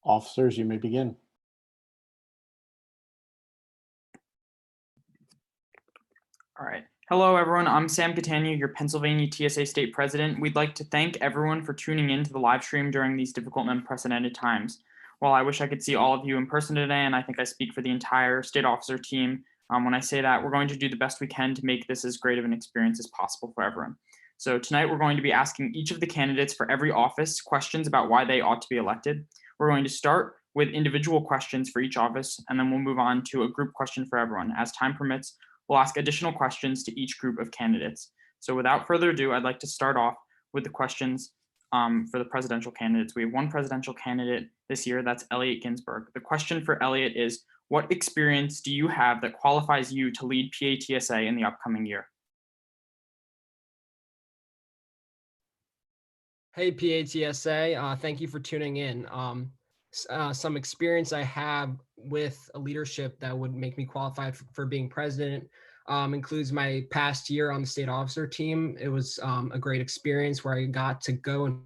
Officers, you may begin. All right. Hello, everyone. I'm Sam Catania, your Pennsylvania TSA State President. We'd like to thank everyone for tuning in to the live stream during these difficult and unprecedented times. While I wish I could see all of you in person today, and I think I speak for the entire state officer team when I say that, we're going to do the best we can to make this as great of an experience as possible for everyone. So tonight we're going to be asking each of the candidates for every office questions about why they ought to be elected. We're going to start with individual questions for each office, and then we'll move on to a group question for everyone. As time permits, we'll ask additional questions to each group of candidates. So without further ado, I'd like to start off with the questions for the presidential candidates. We have one presidential candidate this year, that's Elliot Ginsburg. The question for Elliot is, what experience do you have that qualifies you to lead PATSA in the upcoming year? Hey, PATSA, thank you for tuning in. Some experience I have with a leadership that would make me qualified for being president includes my past year on the state officer team. It was a great experience where I got to go and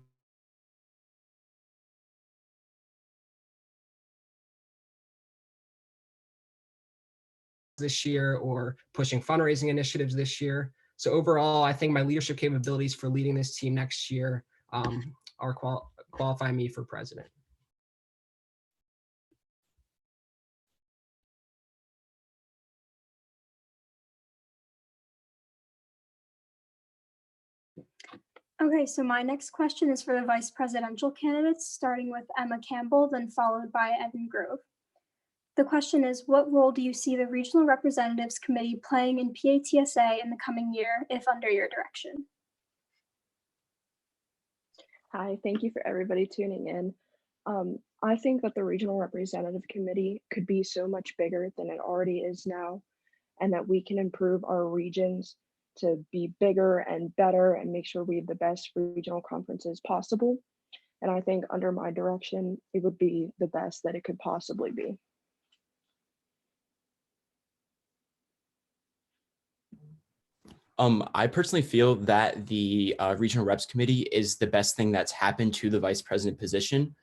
this year or pushing fundraising initiatives this year. So overall, I think my leadership capabilities for leading this team next year are qualify me for president. Okay, so my next question is for the vice presidential candidates, starting with Emma Campbell, then followed by Evan Grove. The question is, what role do you see the Regional Representatives Committee playing in PATSA in the coming year, if under your direction? Hi, thank you for everybody tuning in. I think that the Regional Representative Committee could be so much bigger than it already is now, and that we can improve our regions to be bigger and better and make sure we have the best regional conferences possible. And I think under my direction, it would be the best that it could possibly be. I personally feel that the Regional Reps Committee is the best thing that's happened to the vice president position.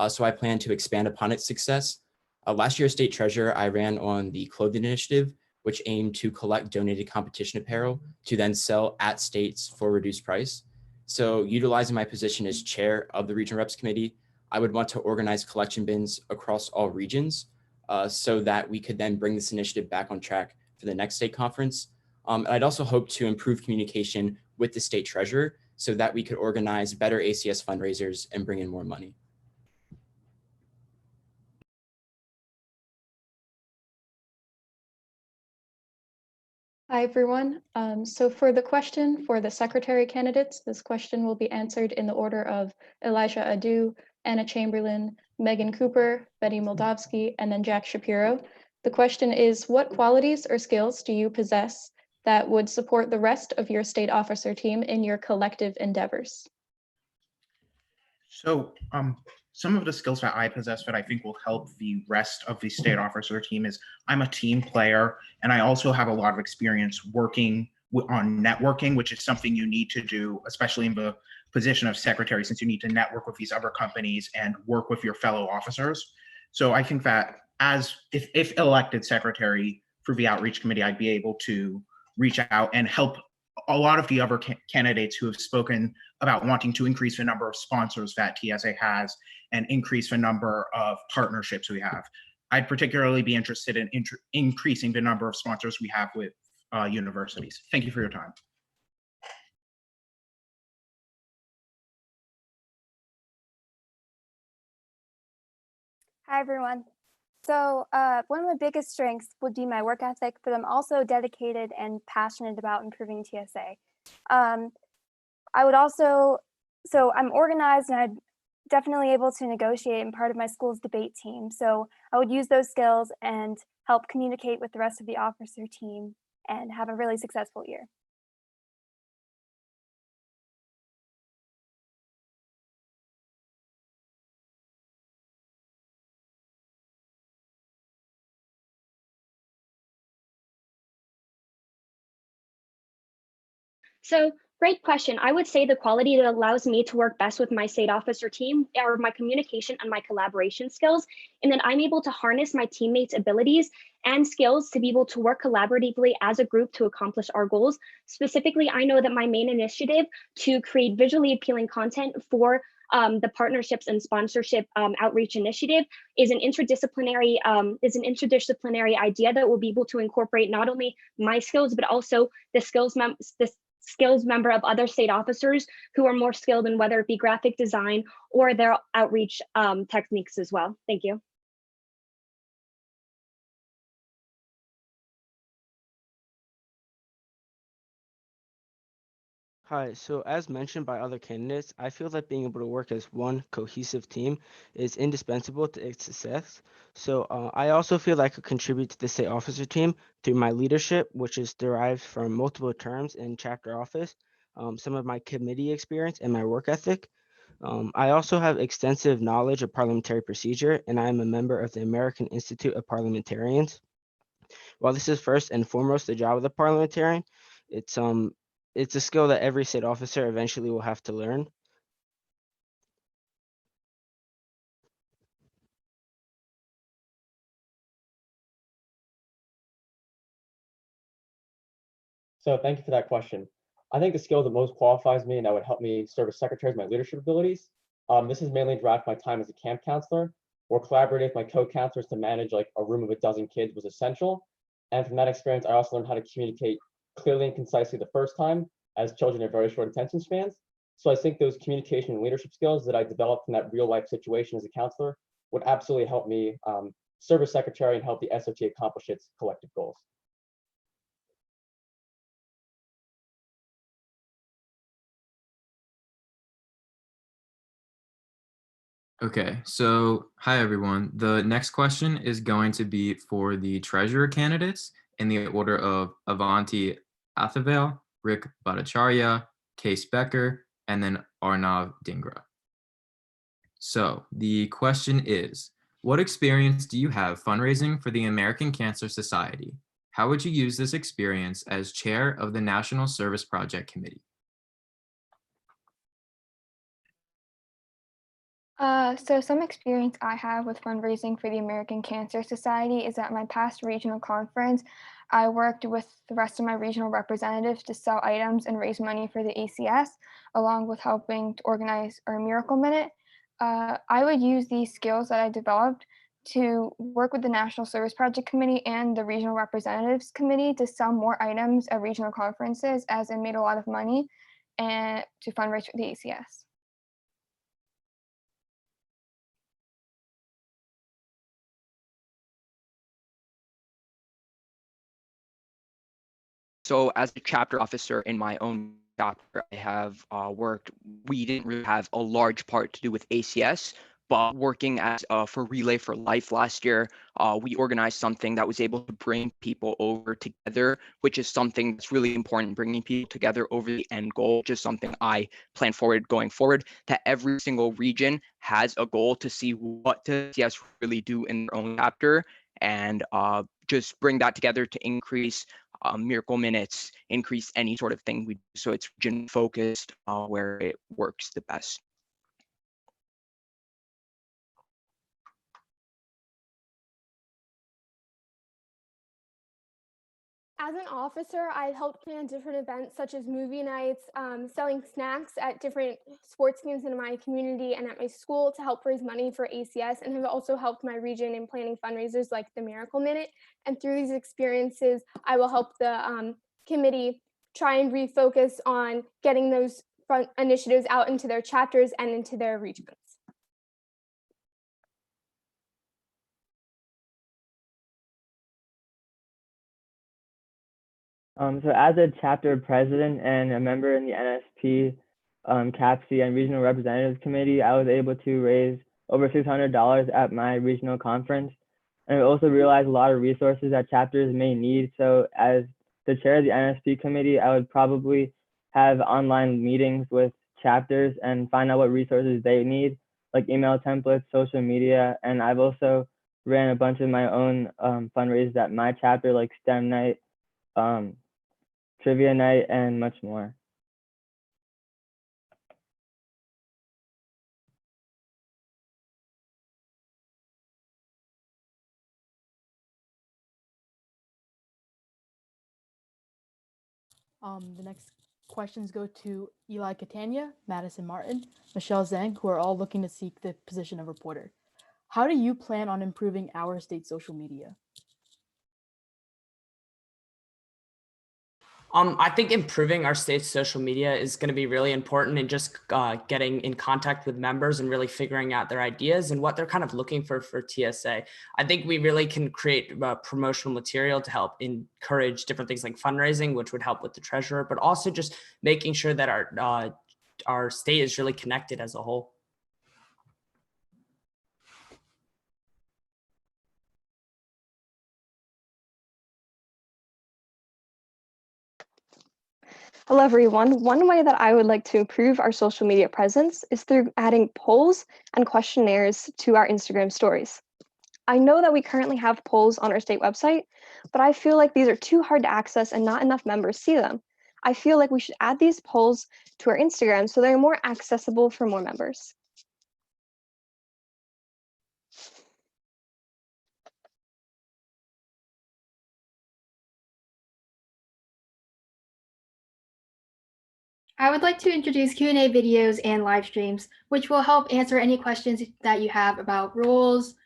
So I plan to expand upon its success. Last year, as state treasurer, I ran on the clothing initiative, which aimed to collect donated competition apparel to then sell at states for a reduced price. So utilizing my position as chair of the Regional Reps Committee, I would want to organize collection bins across all regions so that we could then bring this initiative back on track for the next state conference. I'd also hope to improve communication with the state treasurer so that we could organize better ACS fundraisers and bring in more money. Hi, everyone. So for the question for the secretary candidates, this question will be answered in the order of Elijah Adu, Anna Chamberlain, Megan Cooper, Betty Moldavsky, and then Jack Shapiro. The question is, what qualities or skills do you possess that would support the rest of your state officer team in your collective endeavors? So some of the skills that I possess that I think will help the rest of the state officer team is I'm a team player, and I also have a lot of experience working on networking, which is something you need to do, especially in the position of secretary, since you need to network with these other companies and work with your fellow officers. So I think that if elected secretary for the outreach committee, I'd be able to reach out and help a lot of the other candidates who have spoken about wanting to increase the number of sponsors that TSA has and increase the number of partnerships we have. I'd particularly be interested in increasing the number of sponsors we have with universities. Thank you for your time. Hi, everyone. So one of my biggest strengths would be my work ethic, but I'm also dedicated and passionate about improving TSA. I would also, so I'm organized and I'm definitely able to negotiate and part of my school's debate team. So I would use those skills and help communicate with the rest of the officer team and have a really successful year. So great question. I would say the quality that allows me to work best with my state officer team are my communication and my collaboration skills, and that I'm able to harness my teammates' abilities and skills to be able to work collaboratively as a group to accomplish our goals. Specifically, I know that my main initiative to create visually appealing content for the partnerships and sponsorship outreach initiative is an interdisciplinary idea that will be able to incorporate not only my skills but also the skills member of other state officers who are more skilled in whether it be graphic design or their outreach techniques as well. Thank you. Hi, so as mentioned by other candidates, I feel that being able to work as one cohesive team is indispensable to its success. So I also feel I could contribute to the state officer team through my leadership, which is derived from multiple terms in chapter office, some of my committee experience, and my work ethic. I also have extensive knowledge of parliamentary procedure, and I am a member of the American Institute of Parliamentarians. While this is first and foremost the job of the parliamentarian, it's it's a skill that every state officer eventually will have to learn. So thank you for that question. I think the skill that most qualifies me and that would help me serve as secretary is my leadership abilities. This is mainly derived from my time as a camp counselor, where collaborating with my co-counselors to manage like a room of a dozen kids was essential. And from that experience, I also learned how to communicate clearly and concisely the first time, as children have very short attention spans. So I think those communication and leadership skills that I developed from that real life situation as a counselor would absolutely help me serve as secretary and help the SOT accomplish its collective goals. Okay, so hi everyone. The next question is going to be for the treasurer candidates in the order of Avanti Athavel, Rick Bhattacharya, Case Becker, and then Arnav Dhingra. So the question is, what experience do you have fundraising for the American Cancer Society? How would you use this experience as chair of the National Service Project Committee? So some experience I have with fundraising for the American Cancer Society is at my past regional conference. I worked with the rest of my regional representatives to sell items and raise money for the ACS, along with helping to organize our Miracle Minute. I would use these skills that I developed to work with the National Service Project Committee and the Regional Representatives Committee to sell more items at regional conferences, as it made a lot of money, and to fundraise for the ACS. So as a chapter officer in my own chapter, I have we didn't really have a large part to do with ACS, but working as for Relay for Life last year, we organized something that was able to bring people over together, which is something that's really important, bringing people together over the end goal, which is something I plan forward going forward, that every single region has a goal to see what does ACS really do in their own chapter, and just bring that together to increase Miracle Minutes, increase any sort of thing we do. So it's region focused where it works the best. As an officer, I helped plan different events such as movie nights, selling snacks at different sports games in my community and at my school to help raise money for ACS, and have also helped my region in planning fundraisers like the Miracle Minute. And through these experiences, I will help the committee try and refocus on getting those front initiatives out into their chapters and into their regions. So as a chapter president and a member in the NSP, CAPC, and Regional Representatives Committee, I was able to raise over $600 at my regional conference. And I also realized a lot of resources that chapters may need. So as the chair of the NSP committee, I would probably have online meetings with chapters and find out what resources they need, like email templates, social media. And I've also ran a bunch of my own fundraisers at my chapter, like STEM night, trivia night, and much more. The next questions go to Eli Catania, Madison Martin, Michelle Zhang, who are all looking to seek the position of reporter. How do you plan on improving our state social media? I think improving our state's social media is going to be really important in just getting in contact with members and really figuring out their ideas and what they're kind of looking for TSA. I think we really can create promotional material to help encourage different things like fundraising, which would help with the treasurer, but also just making sure that our state is really connected as a whole. Hello, everyone. One way that I would like to improve our social media presence is through adding polls and questionnaires to our Instagram stories. I know that we currently have polls on our state website, but I feel like these are too hard to access and not enough members see them. I feel like we should add these polls to our Instagram so they're more accessible for more members. I would like to introduce Q&A videos and live streams, which will help answer any questions that you have about roles,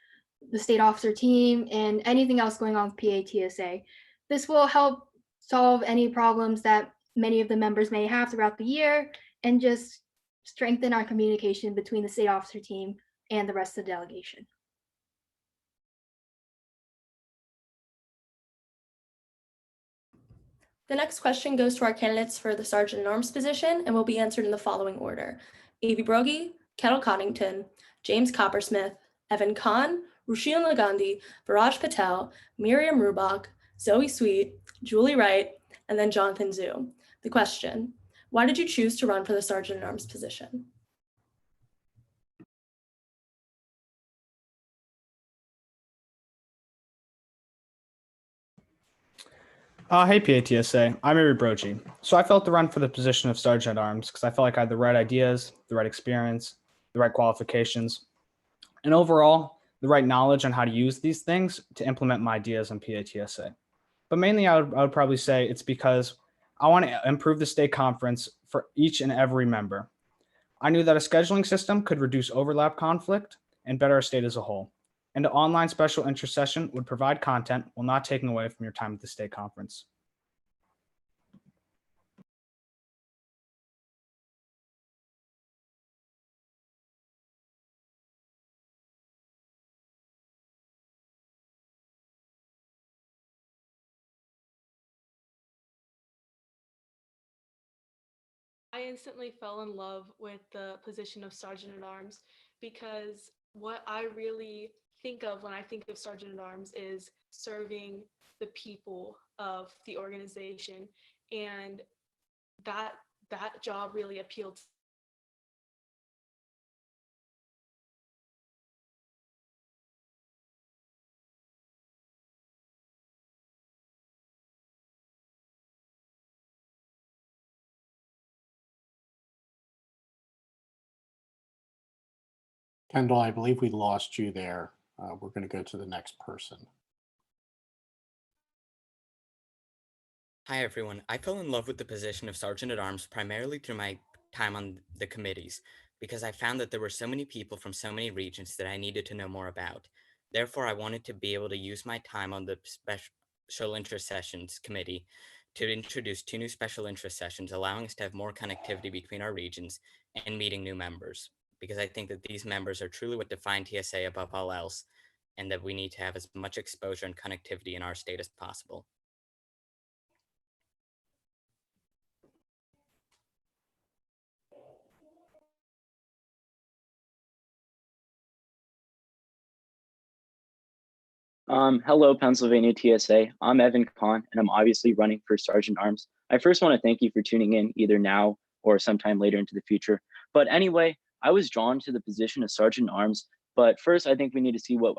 the state officer team, and anything else going on with PATSA. This will help solve any problems that many of the members may have throughout the year and just strengthen our communication between the state officer team and the rest of the delegation. The next question goes to our candidates for the Sergeant at Arms position and will be answered in the following order: Avi Brogy, Kettle Coddington, James Coppersmith, Evan Khan, Rushian Lagandhi, Viraj Patel, Miriam Rubach, Zoe Sweet, Julie Wright, and then Jonathan Zhu. The question: why did you choose to run for the Sergeant at Arms position? Hey PATSA, I'm Avi Brogy. So I felt the run for the position of Sergeant at Arms because I felt like I had the right ideas, the right experience, the right qualifications, and overall, the right knowledge on how to use these things to implement my ideas on PATSA. But mainly I would probably say it's because I want to improve the state conference for each and every member. I knew that a scheduling system could reduce overlap conflict and better our state as a whole. And an online special interest session would provide content while not taking away from your time at the state conference. I instantly fell in love with the position of Sergeant at Arms because what I really think of when I think of Sergeant at Arms is serving the people of the organization, and that job really appealed to me. Kendall, I believe we lost you there. We're going to go to the next person. Hi, everyone. I fell in love with the position of Sergeant at Arms primarily through my time on the committees, because I found that there were so many people from so many regions that I needed to know more about. Therefore, I wanted to be able to use my time on the Special Interest Sessions Committee to introduce 2 new special interest sessions, allowing us to have more connectivity between our regions and meeting new members, because I think that these members are truly what define TSA above all else, and that we need to have as much exposure and connectivity in our state as possible. Hello, Pennsylvania TSA. I'm Evan Kahn, and I'm obviously running for Sergeant Arms. I first want to thank you for tuning in either now or sometime later into the future. But anyway, I was drawn to the position of Sergeant Arms, but first I think we need to see what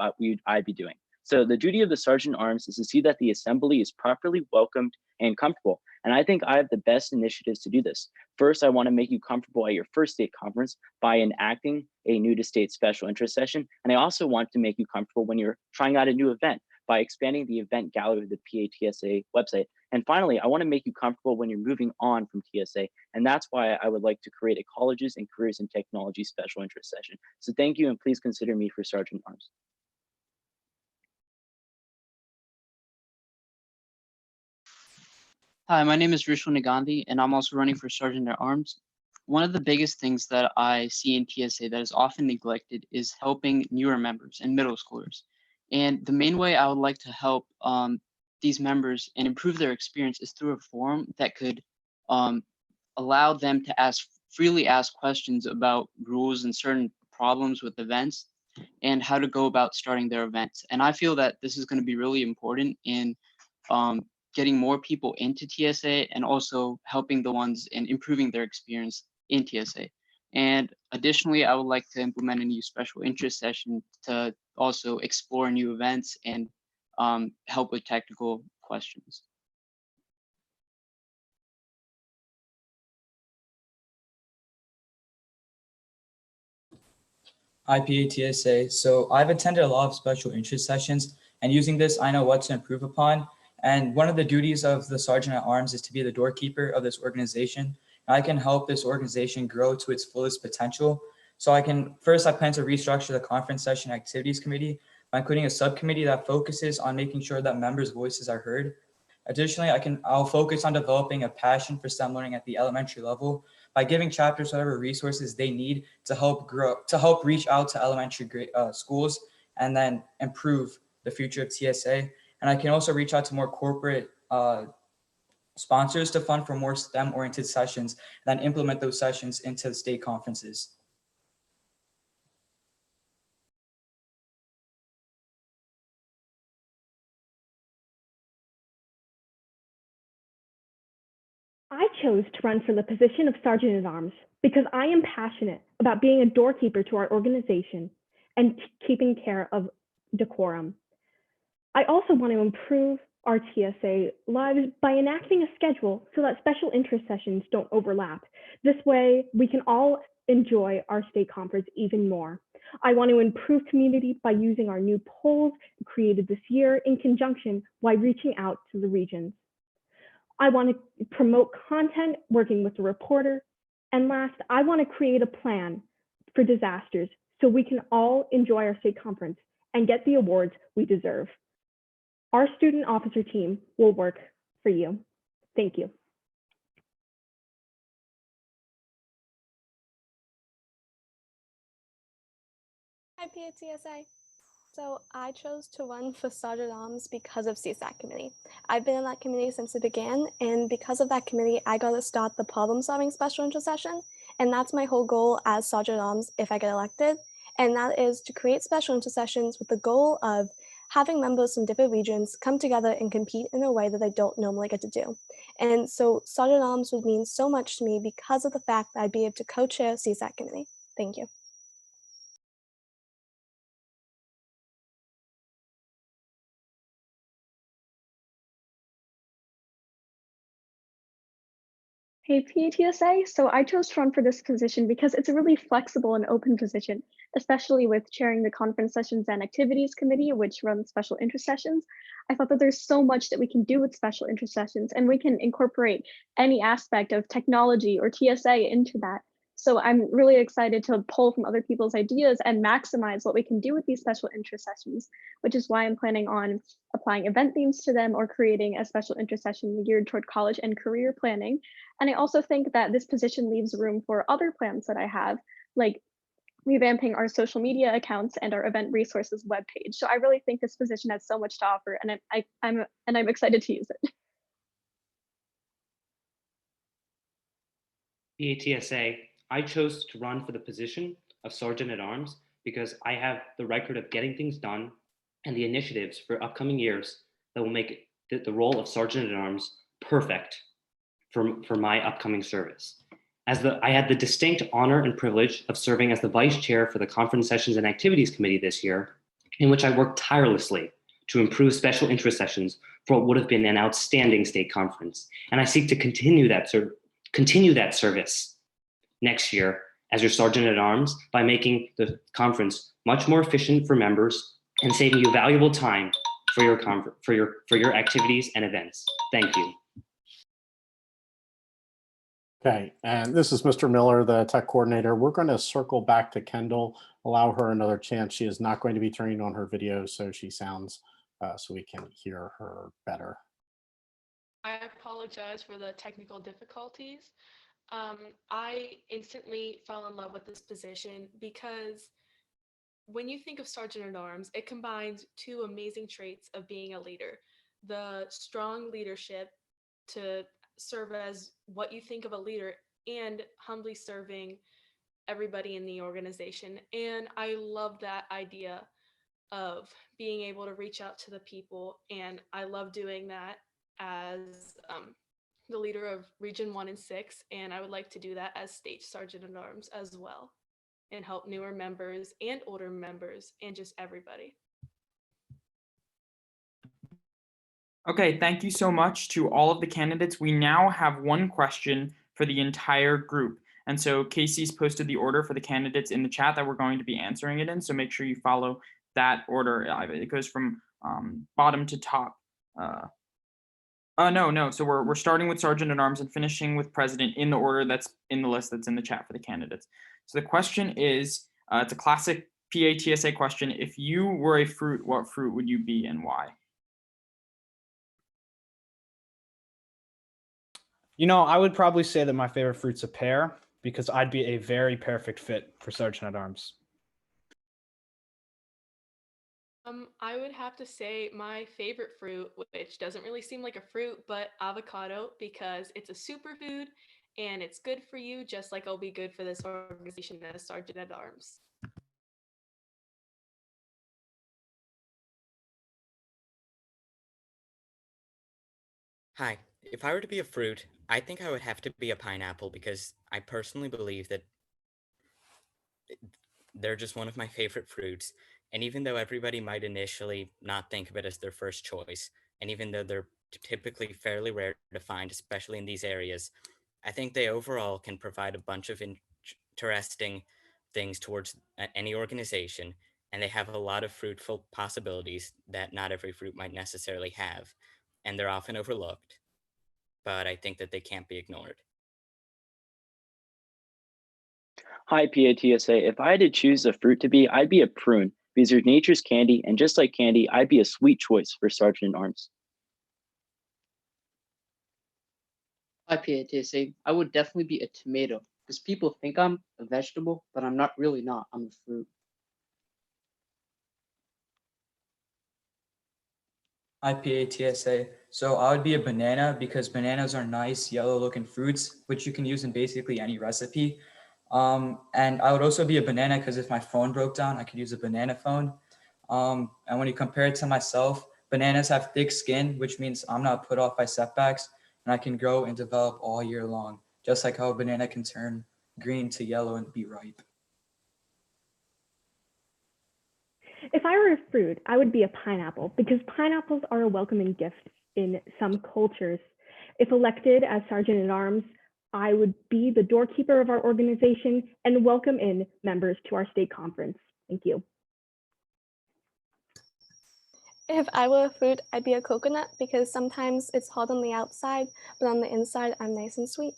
I'd be doing. So the duty of the Sergeant Arms is to see that the assembly is properly welcomed and comfortable. And I think I have the best initiatives to do this. First, I want to make you comfortable at your first state conference by enacting a new to state special interest session. And I also want to make you comfortable when you're trying out a new event by expanding the event gallery of the PATSA website And finally, I want to make you comfortable when you're moving on from TSA. And that's why I would like to create a colleges and careers in technology special interest session. So thank you, and please consider me for Sergeant at Arms. Hi, my name is Rishwa Nagandhi, and I'm also running for Sergeant at Arms. One of the biggest things that I see in TSA that is often neglected is helping newer members and middle schoolers. And the main way I would like to help these members and improve their experience is through a forum that could allow them to freely ask questions about rules and certain problems with events and how to go about starting their events. And I feel that this is going to be really important in getting more people into TSA and also helping the ones and improving their experience in TSA. And additionally, I would like to implement a new special interest session to also explore new events and help with technical questions. Hi, PATSA. So I've attended a lot of special interest sessions, and using this, I know what to improve upon. And one of the duties of the Sergeant at Arms is to be the doorkeeper of this organization. I can help this organization grow to its fullest potential. So I plan to restructure the conference session activities committee by including a subcommittee that focuses on making sure that members' voices are heard. Additionally, I'll focus on developing a passion for STEM learning at the elementary level by giving chapters whatever resources they need to help reach out to elementary schools and then improve the future of TSA. And I can also reach out to more corporate sponsors to fund for more STEM-oriented sessions, and then implement those sessions into the state conferences. I chose to run for the position of Sergeant at Arms because I am passionate about being a doorkeeper to our organization and keeping care of decorum. I also want to improve our TSA lives by enacting a schedule so that special interest sessions don't overlap. This way, we can all enjoy our state conference even more. I want to improve community by using our new polls created this year in conjunction while reaching out to the regions. I want to promote content working with the reporter. And last, I want to create a plan for disasters so we can all enjoy our state conference and get the awards we deserve. Our student officer team will work for you. Thank you. Hi, PATSA. So I chose to run for Sergeant at Arms because of CSAC committee. I've been in that committee since it began, and because of that committee, I got to start the problem-solving special interest session, and that's my whole goal as Sergeant at Arms if I get elected, and that is to create special interest sessions with the goal of having members from different regions come together and compete in a way that they don't normally get to do. And so Sergeant at Arms would mean so much to me because of the fact that I'd be able to co-chair CSAC committee. Thank you. Hey, PATSA. So I chose to run for this position because it's a really flexible and open position, especially with chairing the conference sessions and activities committee, which runs special interest sessions. I thought that there's so much that we can do with special interest sessions, and we can incorporate any aspect of technology or TSA into that. So I'm really excited to pull from other people's ideas and maximize what we can do with these special interest sessions, which is why I'm planning on applying event themes to them or creating a special interest session geared toward college and career planning. And I also think that this position leaves room for other plans that I have, like revamping our social media accounts and our event resources webpage. So I really think this position has so much to offer, and I'm excited to use it. PATSA, I chose to run for the position of Sergeant at Arms because I have the record of getting things done and the initiatives for upcoming years that will make the role of Sergeant at Arms perfect for my upcoming service. I had the distinct honor and privilege of serving as the vice chair for the Conference Sessions and Activities Committee this year, in which I worked tirelessly to improve special interest sessions for what would have been an outstanding state conference. And I seek to continue that service next year as your Sergeant at Arms by making the conference much more efficient for members and saving you valuable time for your activities and events. Thank you. Okay, and this is Mr. Miller, the tech coordinator. We're going to circle back to Kendall, allow her another chance. She is not going to be turning on her video, so she sounds, so we can hear her better. I apologize for the technical difficulties. I instantly fell in love with this position because when you think of Sergeant at Arms, it combines two amazing traits of being a leader: the strong leadership to serve as what you think of a leader, and humbly serving everybody in the organization. And I love that idea of being able to reach out to the people, and I love doing that as the leader of Region 1 and 6, and I would like to do that as State Sergeant at Arms as well, and help newer members and older members and just everybody. Okay, thank you so much to all of the candidates. We now have one question for the entire group. And so Casey's posted the order for the candidates in the chat that we're going to be answering it in. So make sure you follow that order. It goes from bottom to top. No. So we're starting with Sergeant at Arms and finishing with President in the order that's in the list that's in the chat for the candidates. So the question is, it's a classic PATSA question. If you were a fruit, what fruit would you be and why? You know, I would probably say that my favorite fruit's a pear because I'd be a very perfect fit for Sergeant at Arms. I would have to say my favorite fruit, which doesn't really seem like a fruit, but avocado, because it's a superfood and it's good for you, just like it'll be good for this organization as Sergeant at Arms. Hi, if I were to be a fruit, I think I would have to be a pineapple because I personally believe that they're just one of my favorite fruits. And even though everybody might initially not think of it as their first choice, and even though they're typically fairly rare to find, especially in these areas, I think they overall can provide a bunch of interesting things towards any organization. And they have a lot of fruitful possibilities that not every fruit might necessarily have. And they're often overlooked, but I think that they can't be ignored. Hi, PATSA. If I had to choose a fruit to be, I'd be a prune because they're nature's candy, and just like candy, I'd be a sweet choice for Sergeant at Arms. Hi, PATSA. I would definitely be a tomato because people think I'm a vegetable, but I'm not. I'm a fruit. Hi, PATSA. So I would be a banana because bananas are nice yellow looking fruits, which you can use in basically any recipe. And I would also be a banana because if my phone broke down, I could use a banana phone. And when you compare it to myself, bananas have thick skin, which means I'm not put off by setbacks, and I can grow and develop all year long, just like how a banana can turn green to yellow and be ripe. If I were a fruit, I would be a pineapple because pineapples are a welcoming gift in some cultures. If elected as Sergeant at Arms, I would be the doorkeeper of our organization and welcome in members to our state conference. Thank you. If I were a fruit, I'd be a coconut because sometimes it's hot on the outside, but on the inside, I'm nice and sweet.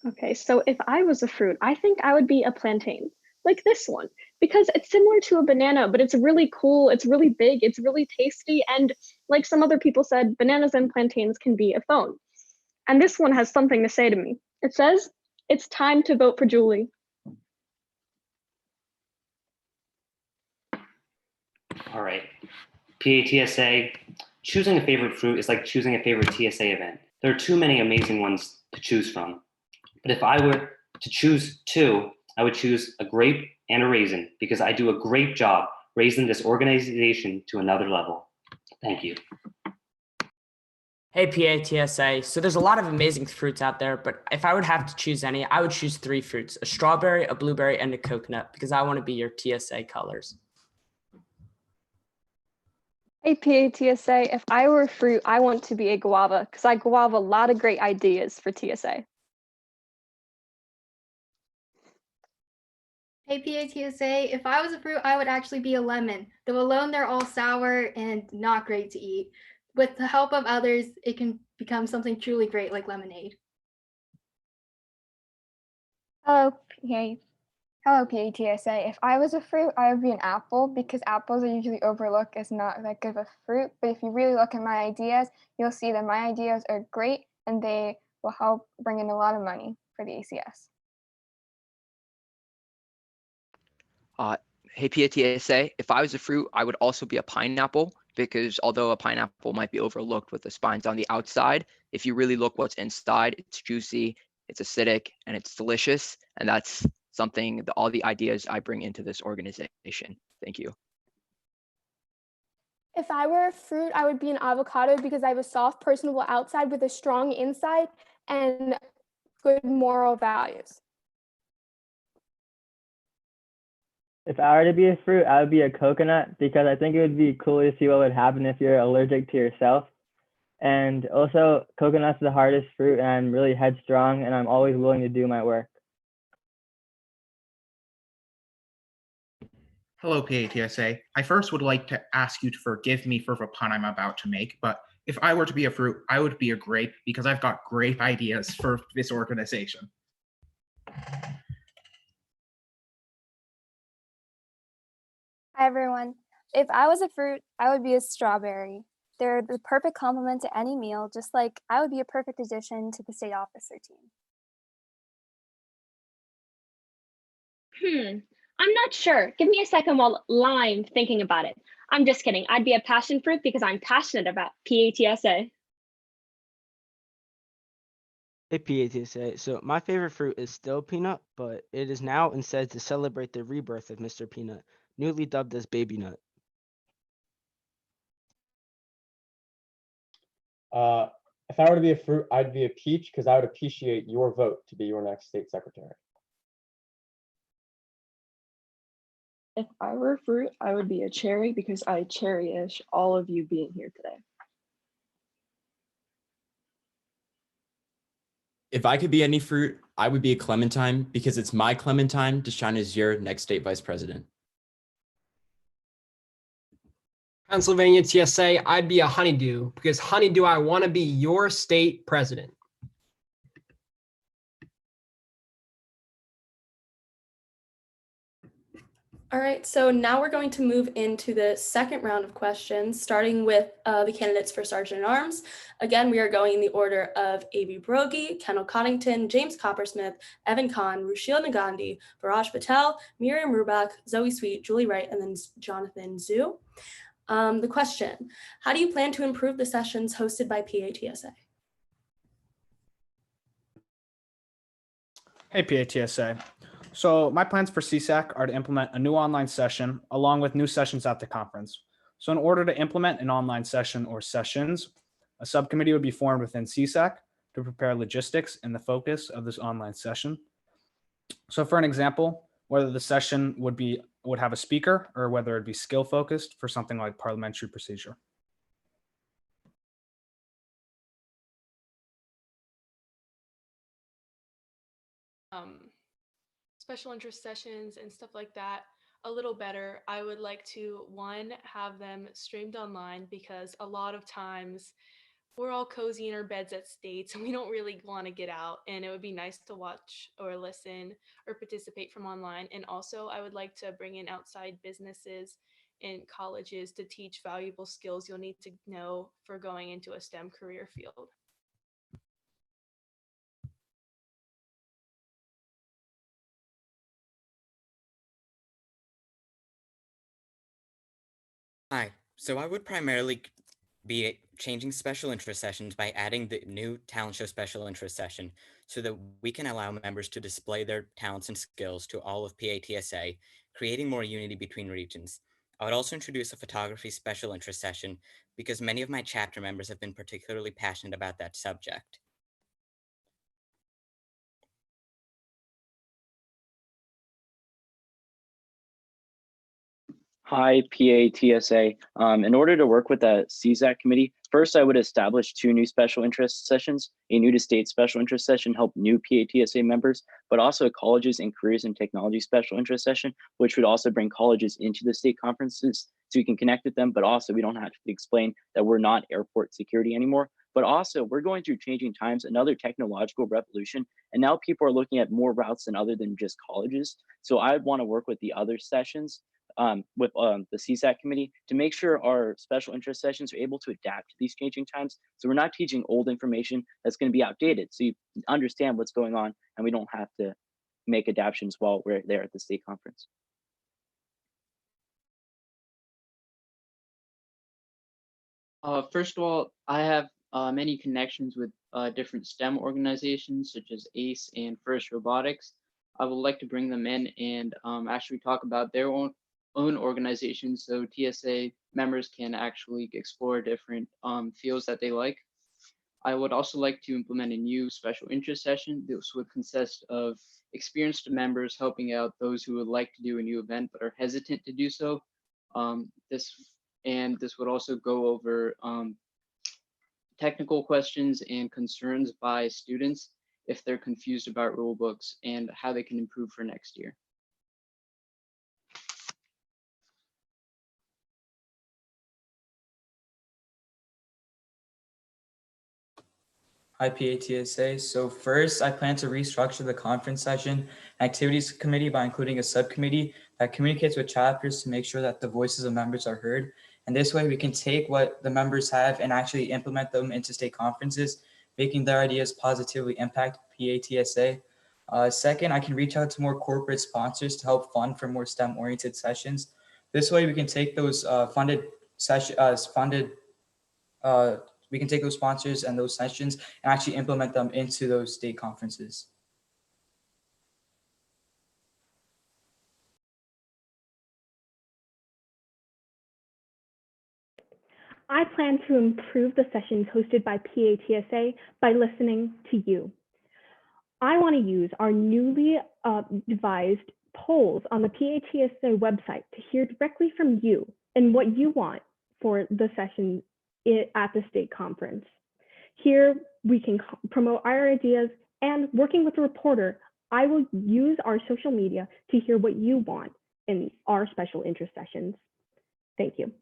Okay, so if I was a fruit, I think I would be a plantain, like this one, because it's similar to a banana, but it's really cool, it's really big, it's really tasty, and like some other people said, bananas and plantains can be a phone. And this one has something to say to me. It says, "It's time to vote for Julie." All right, PATSA, choosing a favorite fruit is like choosing a favorite TSA event. There are too many amazing ones to choose from. But if I were to choose two, I would choose a grape and a raisin because I do a great job raising this organization to another level. Thank you. Hey, PATSA. So there's a lot of amazing fruits out there, but if I would have to choose any, I would choose 3 fruits: a strawberry, a blueberry, and a coconut, because I want to be your TSA colors. Hey, PATSA, if I were a fruit, I want to be a guava because I guava a lot of great ideas for TSA. Hey PATSA, if I was a fruit, I would actually be a lemon. Though alone they're all sour and not great to eat. With the help of others, it can become something truly great like lemonade. Hello, PATSA. If I was a fruit, I would be an apple because apples are usually overlooked as not that good of a fruit. But if you really look at my ideas, you'll see that my ideas are great and they will help bring in a lot of money for the ACS. Hey, PATSA, if I was a fruit, I would also be a pineapple because although a pineapple might be overlooked with the spines on the outside, if you really look what's inside, it's juicy, it's acidic, and it's delicious. And that's something, all the ideas I bring into this organization. Thank you. If I were a fruit, I would be an avocado because I have a soft, personable outside with a strong inside and good moral values. If I were to be a fruit, I would be a coconut because I think it would be cool to see what would happen if you're allergic to yourself. And also, coconut's the hardest fruit, and I'm really headstrong, and I'm always willing to do my work. Hello, PATSA. I first would like to ask you to forgive me for the pun I'm about to make, but if I were to be a fruit, I would be a grape because I've got great ideas for this organization. Hi, everyone. If I was a fruit, I would be a strawberry. They're the perfect complement to any meal, just like I would be a perfect addition to the state officer team. I'm not sure. Give me a second while I'm thinking about it. I'm just kidding. I'd be a passion fruit because I'm passionate about PATSA. Hey PATSA, so my favorite fruit is still peanut, but it is now instead to celebrate the rebirth of Mr. Peanut, newly dubbed as Baby Nut. If I were to be a fruit, I'd be a peach because I would appreciate your vote to be your next state secretary. If I were a fruit, I would be a cherry because I cherish all of you being here today. If I could be any fruit, I would be a clementine because it's my clementine to shine as your next state vice president. Pennsylvania TSA, I'd be a honeydew because honeydew, I want to be your state president. All right, so now we're going to move into the second round of questions, starting with the candidates for Sergeant at Arms. Again, we are going in the order of Avi Brogi, Kendall Coddington, James Coppersmith, Evan Kahn, Rushil Nagandi, Viraj Patel, Miriam Rubach, Zoe Sweet, Julie Wright, and then Jonathan Zhu. The question, how do you plan to improve the sessions hosted by PATSA? Hey, PATSA. So my plans for CSAC are to implement a new online session along with new sessions at the conference. So in order to implement an online session or sessions, a subcommittee would be formed within CSAC to prepare logistics and the focus of this online session. So for an example, whether the session would have a speaker or whether it'd be skill focused for something like parliamentary procedure. Special interest sessions and stuff like that a little better. I would like to, one, have them streamed online because a lot of times we're all cozy in our beds at states and we don't really want to get out, and it would be nice to watch or listen or participate from online. And also I would like to bring in outside businesses and colleges to teach valuable skills you'll need to know for going into a STEM career field. Hi, so I would primarily be changing special interest sessions by adding the new talent show special interest session so that we can allow members to display their talents and skills to all of PATSA, creating more unity between regions. I would also introduce a photography special interest session because many of my chapter members have been particularly passionate about that subject. Hi, PATSA. In order to work with the CSAC committee, first I would establish 2 new special interest sessions, a new to state special interest session, help new PATSA members, but also a colleges and careers and technology special interest session, which would also bring colleges into the state conferences so we can connect with them, but also we don't have to explain that we're not airport security anymore. But also we're going through changing times, another technological revolution, and now people are looking at more routes than other than just colleges. So I want to work with the other sessions with the CSAC committee to make sure our special interest sessions are able to adapt to these changing times. So we're not teaching old information that's going to be outdated. So you understand what's going on and we don't have to make adaptations while we're there at the state conference. First of all, I have many connections with different STEM organizations such as ACE and First Robotics. I would like to bring them in and actually talk about their own organizations so TSA members can actually explore different fields that they like. I would also like to implement a new special interest session. This would consist of experienced members helping out those who would like to do a new event but are hesitant to do so. This would also go over technical questions and concerns by students if they're confused about rule books and how they can improve for next year. Hi, PATSA. So first, I plan to restructure the conference session activities committee by including a subcommittee that communicates with chapters to make sure that the voices of members are heard. And this way we can take what the members have and actually implement them into state conferences, making their ideas positively impact PATSA. Second, I can reach out to more corporate sponsors to help fund for more STEM-oriented sessions. This way we can take those we can take those sponsors and those sessions and actually implement them into those state conferences. I plan to improve the sessions hosted by PATSA by listening to you. I want to use our newly devised polls on the PATSA website to hear directly from you and what you want for the session at the state conference. Here we can promote our ideas, and working with a reporter, I will use our social media to hear what you want in our special interest sessions. Thank you.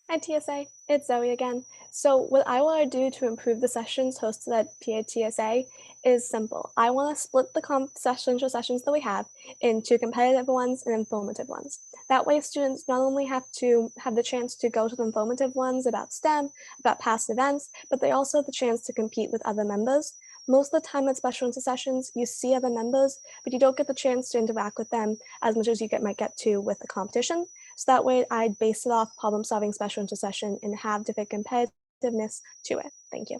Hi TSA, it's Zoe again. So what I want to do to improve the sessions hosted at PATSA is simple. I want to split the special sessions that we have into competitive ones and informative ones. That way students not only have to have the chance to go to the informative ones about STEM, about past events, but they also have the chance to compete with other members. Most of the time at special sessions, you see other members, but you don't get the chance to interact with them as much as you might get to with the competition. So that way I'd base it off problem-solving special session and have different competitiveness to it. Thank you.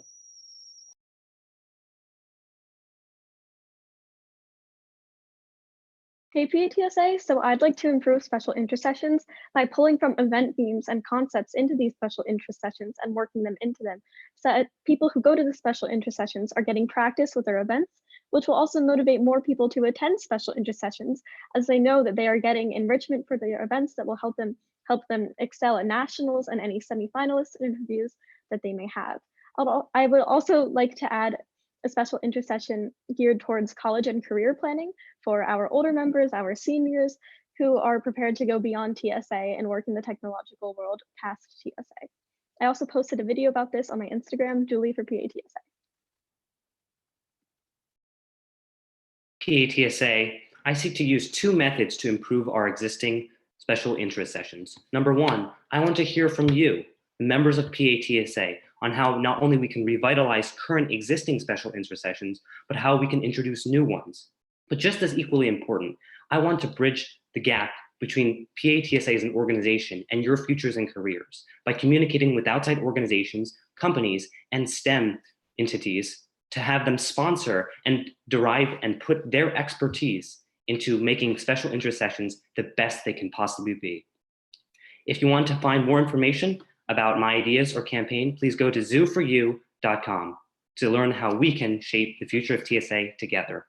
Hey PATSA, so I'd like to improve special interest sessions by pulling from event themes and concepts into these special interest sessions and working them into them, so that people who go to the special interest sessions are getting practice with their events, which will also motivate more people to attend special interest sessions, as they know that they are getting enrichment for their events that will help them excel at nationals and any semifinalist interviews that they may have. I would also like to add a special interest session geared towards college and career planning for our older members, our seniors, who are prepared to go beyond TSA and work in the technological world past TSA. I also posted a video about this on my Instagram, Julie for PATSA. PATSA, I seek to use 2 methods to improve our existing special interest sessions. Number 1, I want to hear from you, the members of PATSA, on how not only we can revitalize current existing special interest sessions, but how we can introduce new ones. But just as equally important, I want to bridge the gap between PATSA as an organization and your futures and careers by communicating with outside organizations, companies, and STEM entities to have them sponsor and derive and put their expertise into making special interest sessions the best they can possibly be. If you want to find more information about my ideas or campaign, please go to zoo4u.com to learn how we can shape the future of TSA together.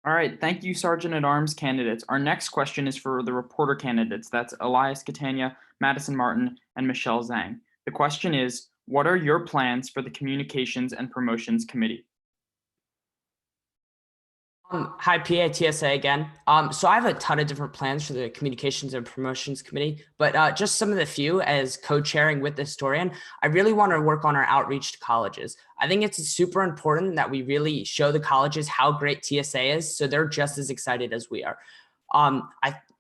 All right, thank you, Sergeant at Arms candidates. Our next question is for the reporter candidates. That's Elias Catania, Madison Martin, and Michelle Zhang. The question is, what are your plans for the Communications and Promotions Committee? Hi, PATSA again. So I have a ton of different plans for the Communications and Promotions Committee, but just some of the few as co-chairing with the historian. I really want to work on our outreach to colleges. I think it's super important that we really show the colleges how great TSA is, so they're just as excited as we are.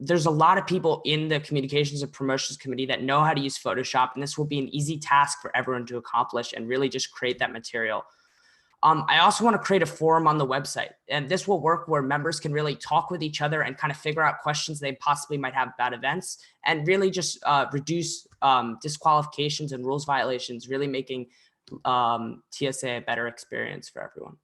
There's a lot of people in the Communications and Promotions Committee that know how to use Photoshop, and this will be an easy task for everyone to accomplish and really just create that material. I also want to create a forum on the website, and this will work where members can really talk with each other and kind of figure out questions they possibly might have about events, and really just reduce disqualifications and rules violations, really making TSA a better experience for everyone.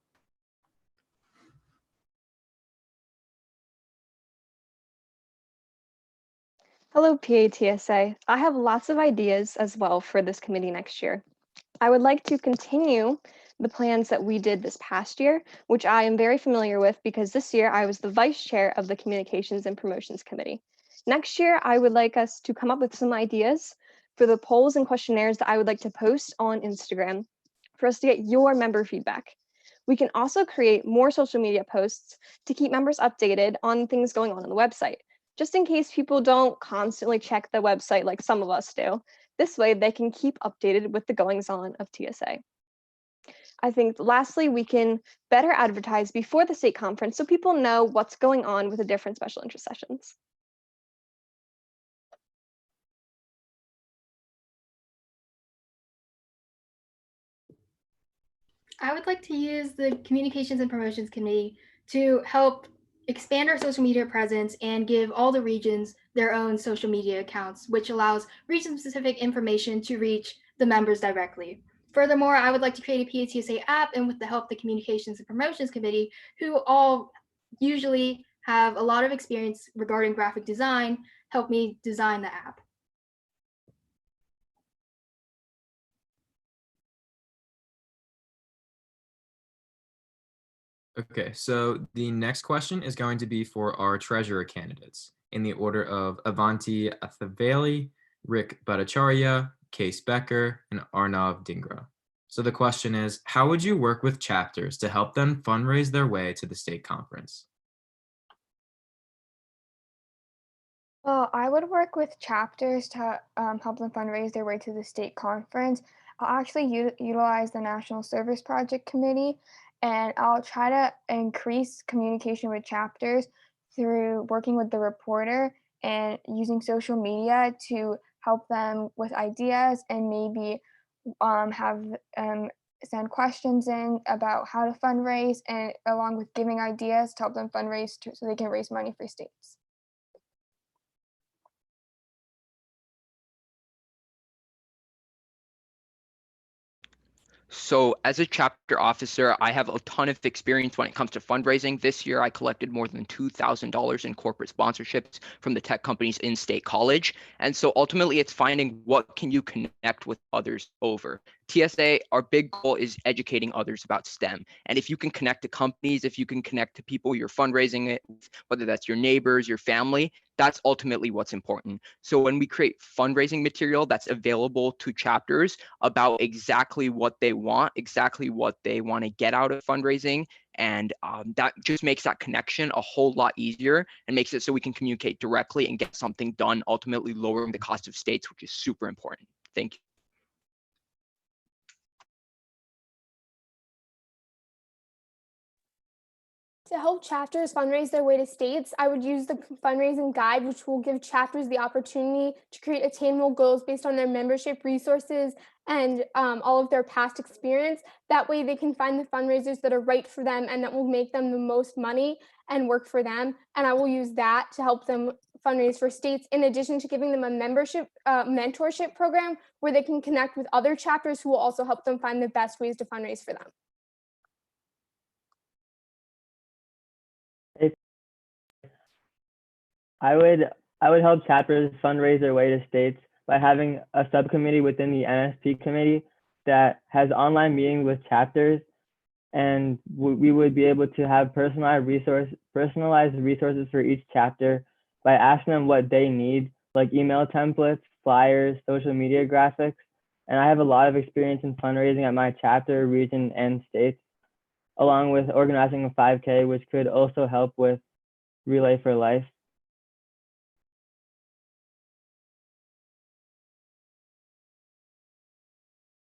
Hello, PATSA. I have lots of ideas as well for this committee next year. I would like to continue the plans that we did this past year, which I am very familiar with because this year I was the vice chair of the Communications and Promotions Committee. Next year, I would like us to come up with some ideas for the polls and questionnaires that I would like to post on Instagram for us to get your member feedback. We can also create more social media posts to keep members updated on things going on the website, just in case people don't constantly check the website like some of us do. This way, they can keep updated with the goings-on of TSA. I think lastly, we can better advertise before the state conference so people know what's going on with the different special interest sessions. I would like to use the Communications and Promotions Committee to help expand our social media presence and give all the regions their own social media accounts, which allows region-specific information to reach the members directly. Furthermore, I would like to create a PATSA app, and with the help of the Communications and Promotions Committee, who all usually have a lot of experience regarding graphic design, help me design the app. Okay, so the next question is going to be for our treasurer candidates in the order of Avanti Athavali, Rick Bhattacharya, Case Becker, and Arnav Dingra. So the question is, how would you work with chapters to help them fundraise their way to the state conference? Well, I would work with chapters to help them fundraise their way to the state conference. I'll actually utilize the National Service Project Committee, and I'll try to increase communication with chapters through working with the reporter and using social media to help them with ideas, and maybe have send questions in about how to fundraise, and along with giving ideas to help them fundraise so they can raise money for states. So as a chapter officer, I have a ton of experience when it comes to fundraising. This year, I collected more than $2,000 in corporate sponsorships from the tech companies in State College. And so ultimately, it's finding what can you connect with others over. TSA, our big goal is educating others about STEM. And if you can connect to companies, if you can connect to people you're fundraising it, whether that's your neighbors, your family, that's ultimately what's important. So when we create fundraising material that's available to chapters about exactly what they want to get out of fundraising, and that just makes that connection a whole lot easier and makes it so we can communicate directly and get something done, ultimately lowering the cost of states, which is super important. Thank you. To help chapters fundraise their way to states, I would use the fundraising guide, which will give chapters the opportunity to create attainable goals based on their membership resources and all of their past experience. That way they can find the fundraisers that are right for them and that will make them the most money and work for them. And I will use that to help them fundraise for states, in addition to giving them a membership mentorship program where they can connect with other chapters who will also help them find the best ways to fundraise for them. I would help chapters fundraise their way to states by having a subcommittee within the NSP committee that has online meetings with chapters and we would be able to have personalized resources for each chapter by asking them what they need, like email templates, flyers, social media graphics. And I have a lot of experience in fundraising at my chapter, region, and states, along with organizing a 5K, which could also help with Relay for Life.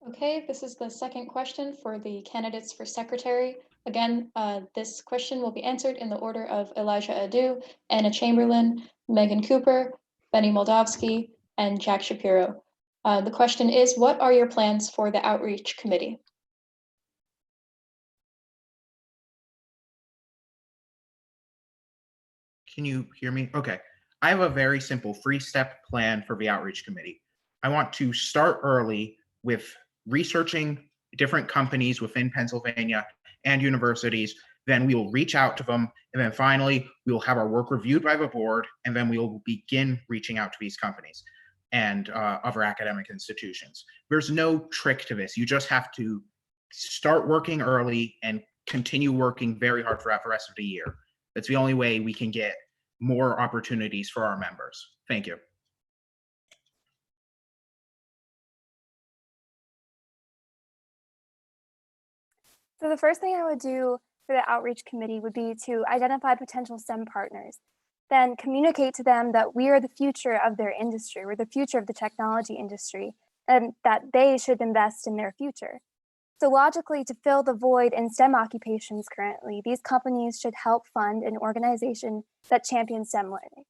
Okay, this is the second question for the candidates for secretary. Again, this question will be answered in the order of Elijah Adu, Anna Chamberlain, Megan Cooper, Benny Moldavsky, and Jack Shapiro. The question is, what are your plans for the outreach committee? Can you hear me? Okay. I have a very simple 3-step plan for the outreach committee. I want to start early with researching different companies within Pennsylvania and universities. Then we will reach out to them. And then finally, we will have our work reviewed by the board. And then we will begin reaching out to these companies and other academic institutions. There's no trick to this. You just have to start working early and continue working very hard throughout the rest of the year. That's the only way we can get more opportunities for our members. Thank you. So the first thing I would do for the outreach committee would be to identify potential STEM partners, then communicate to them that we are the future of their industry, we're the future of the technology industry, and that they should invest in their future. So logically, to fill the void in STEM occupations currently, these companies should help fund an organization that champions STEM learning.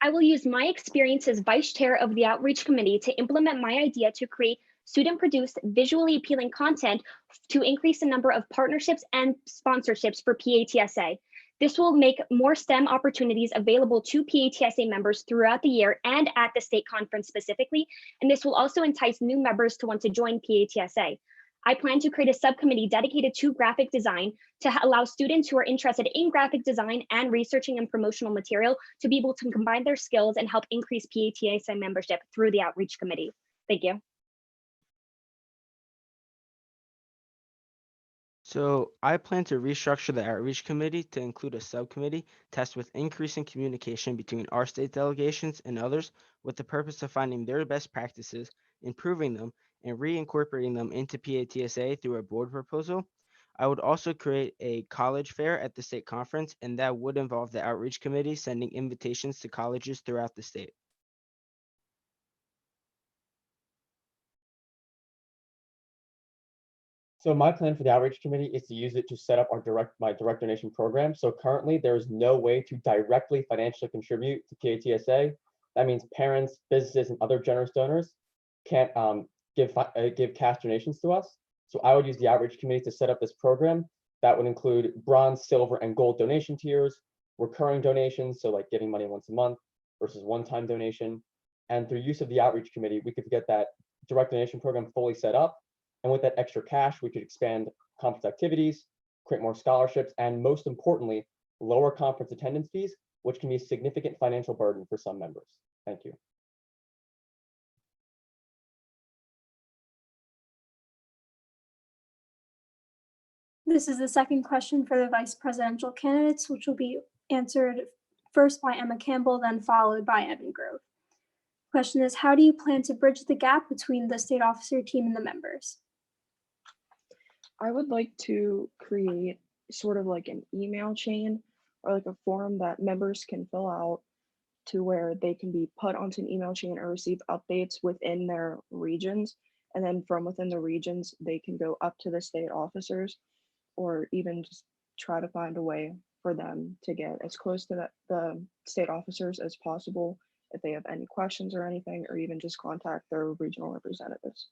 I will use my experience as vice chair of the outreach committee to implement my idea to create student-produced, visually appealing content to increase the number of partnerships and sponsorships for PATSA. This will make more STEM opportunities available to PATSA members throughout the year and at the state conference specifically, and this will also entice new members to want to join PATSA. I plan to create a subcommittee dedicated to graphic design to allow students who are interested in graphic design and researching and promotional material to be able to combine their skills and help increase PATSA membership through the outreach committee. Thank you. So I plan to restructure the outreach committee to include a subcommittee tasked with increasing communication between our state delegations and others with the purpose of finding their best practices, improving them, and reincorporating them into PATSA through a board proposal. I would also create a college fair at the state conference, and that would involve the outreach committee sending invitations to colleges throughout the state. So my plan for the outreach committee is to use it to set up my direct donation program. So currently there is no way to directly financially contribute to PATSA. That means parents, businesses, and other generous donors can't give cash donations to us. So I would use the outreach committee to set up this program that would include bronze, silver, and gold donation tiers, recurring donations, so like giving money once a month versus one-time donation. And through use of the outreach committee, we could get that direct donation program fully set up. And with that extra cash, we could expand conference activities, create more scholarships, and most importantly, lower conference attendance fees, which can be a significant financial burden for some members. Thank you. This is the second question for the vice presidential candidates, which will be answered first by Emma Campbell, then followed by Evan Grove. Question is, how do you plan to bridge the gap between the state officer team and the members? I would like to create sort of like an email chain or like a form that members can fill out to where they can be put onto an email chain or receive updates within their regions. And then from within the regions, they can go up to the state officers or even just try to find a way for them to get as close to the state officers as possible if they have any questions or anything, or even just contact their regional representatives.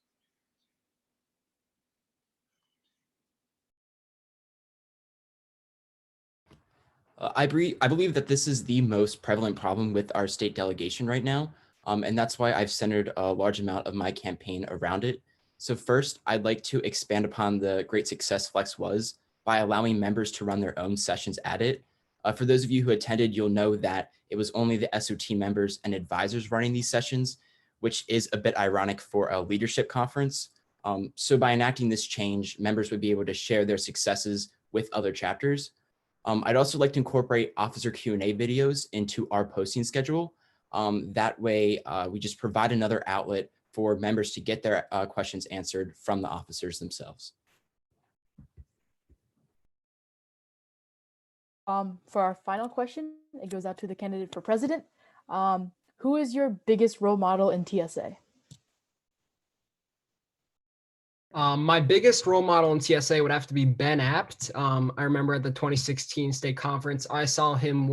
I believe that this is the most prevalent problem with our state delegation right now, and that's why I've centered a large amount of my campaign around it. So first, I'd like to expand upon the great success Flex was by allowing members to run their own sessions at it. For those of you who attended, you'll know that it was only the SOT members and advisors running these sessions, which is a bit ironic for a leadership conference. So by enacting this change, members would be able to share their successes with other chapters. I'd also like to incorporate officer Q&A videos into our posting schedule. That way, we just provide another outlet for members to get their questions answered from the officers themselves. For our final question, it goes out to the candidate for president. Who is your biggest role model in TSA? My biggest role model in TSA would have to be Ben Apt. I remember at the 2016 state conference, I saw him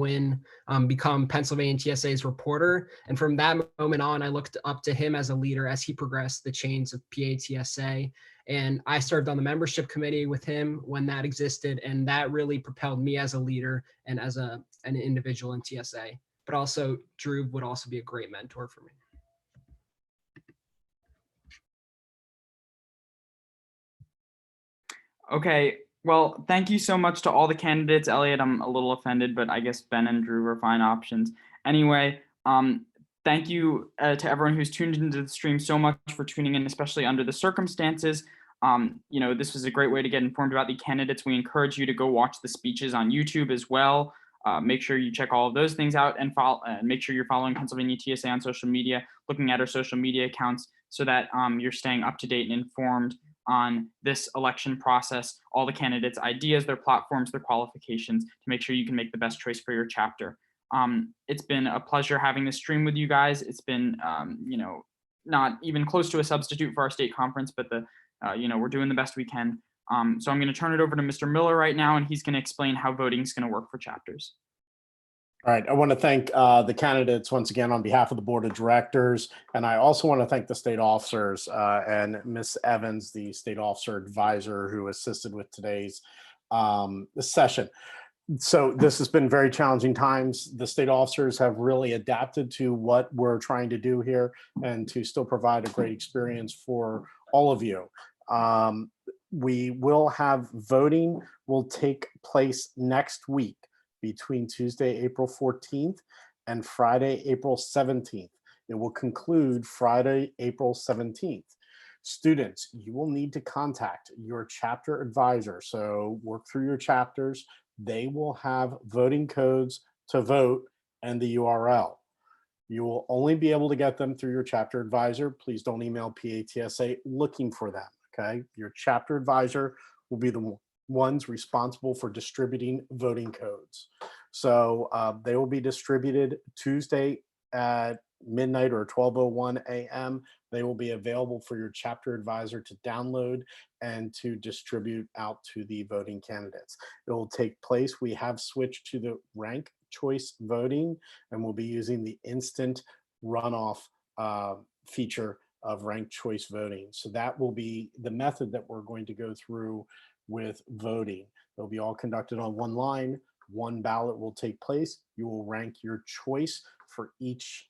become Pennsylvania TSA's reporter. And from that moment on, I looked up to him as a leader as he progressed the chains of PATSA. And I served on the membership committee with him when that existed. And that really propelled me as a leader and as an individual in TSA. But also Drew would also be a great mentor for me. Okay, well, thank you so much to all the candidates. Elliot, I'm a little offended, but I guess Ben and Drew were fine options. Anyway, thank you to everyone who's tuned into the stream so much for tuning in, especially under the circumstances. This was a great way to get informed about the candidates. We encourage you to go watch the speeches on YouTube as well. Make sure you check all of those things out and make sure you're following Pennsylvania TSA on social media, looking at our social media accounts so that you're staying up to date and informed on this election process, all the candidates' ideas, their platforms, their qualifications, to make sure you can make the best choice for your chapter. It's been a pleasure having this stream with you guys. It's been, not even close to a substitute for our state conference, but we're doing the best we can. So I'm going to turn it over to Mr. Miller right now, and he's going to explain how voting is going to work for chapters. All right, I want to thank the candidates once again on behalf of the board of directors, and I also want to thank the state officers and Ms. Evans, the state officer advisor who assisted with today's session. So this has been very challenging times. The state officers have really adapted to what we're trying to do here and to still provide a great experience for all of you. We will have voting will take place next week between Tuesday, April 14th and Friday, April 17th. It will conclude Friday, April 17th. Students, you will need to contact your chapter advisor. So work through your chapters. They will have voting codes to vote and the URL. You will only be able to get them through your chapter advisor. Please don't email PATSA looking for them, okay? Your chapter advisor will be the ones responsible for distributing voting codes. So they will be distributed Tuesday at midnight or 12:01 a.m. They will be available for your chapter advisor to download and to distribute out to the voting candidates. It will take place. We have switched to the rank choice voting, and we'll be using the instant runoff feature of ranked choice voting. So that will be the method that we're going to go through with voting. They'll be all conducted on one line. One ballot will take place. You will rank your choice for each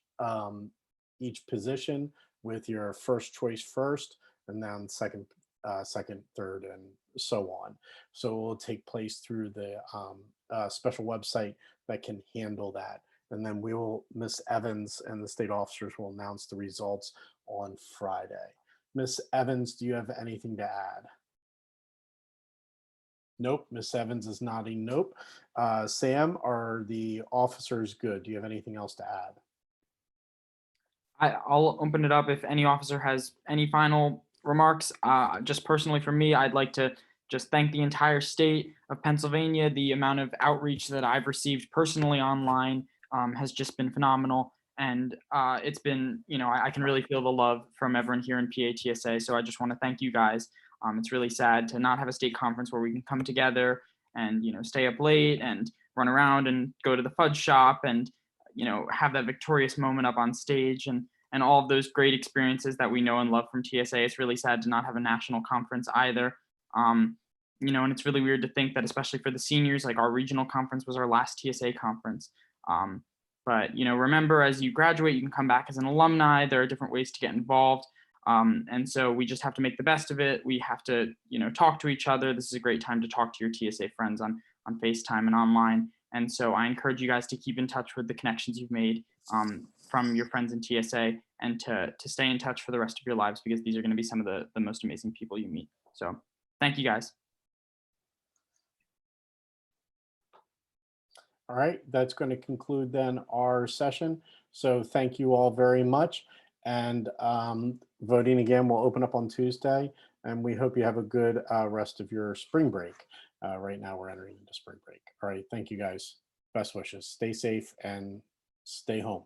position with your first choice first, and then second, third, and so on. So it will take place through the special website that can handle that. And then Ms. Evans and the state officers will announce the results on Friday. Ms. Evans, do you have anything to add? Nope. Ms. Evans is nodding nope. Sam, are the officers good? Do you have anything else to add? I'll open it up if any officer has any final remarks. Just personally for me, I'd like to just thank the entire state of Pennsylvania. The amount of outreach that I've received personally online has just been phenomenal. And it's been, I can really feel the love from everyone here in PATSA. So I just want to thank you guys. It's really sad to not have a state conference where we can come together and, stay up late and run around and go to the fudge shop and, have that victorious moment up on stage and all of those great experiences that we know and love from TSA. It's really sad to not have a national conference either. And it's really weird to think that, especially for the seniors, like our regional conference was our last TSA conference. But, remember, as you graduate, you can come back as an alumni. There are different ways to get involved. And so we just have to make the best of it. We have to, talk to each other. This is a great time to talk to your TSA friends on FaceTime and online. And so I encourage you guys to keep in touch with the connections you've made from your friends in TSA, and to stay in touch for the rest of your lives, because these are going to be some of the most amazing people you meet. So thank you guys. All right, that's going to conclude then our session. So thank you all very much. And voting again will open up on Tuesday. And we hope you have a good rest of your spring break. Right now we're entering into spring break. All right, thank you guys. Best wishes. Stay safe and stay home.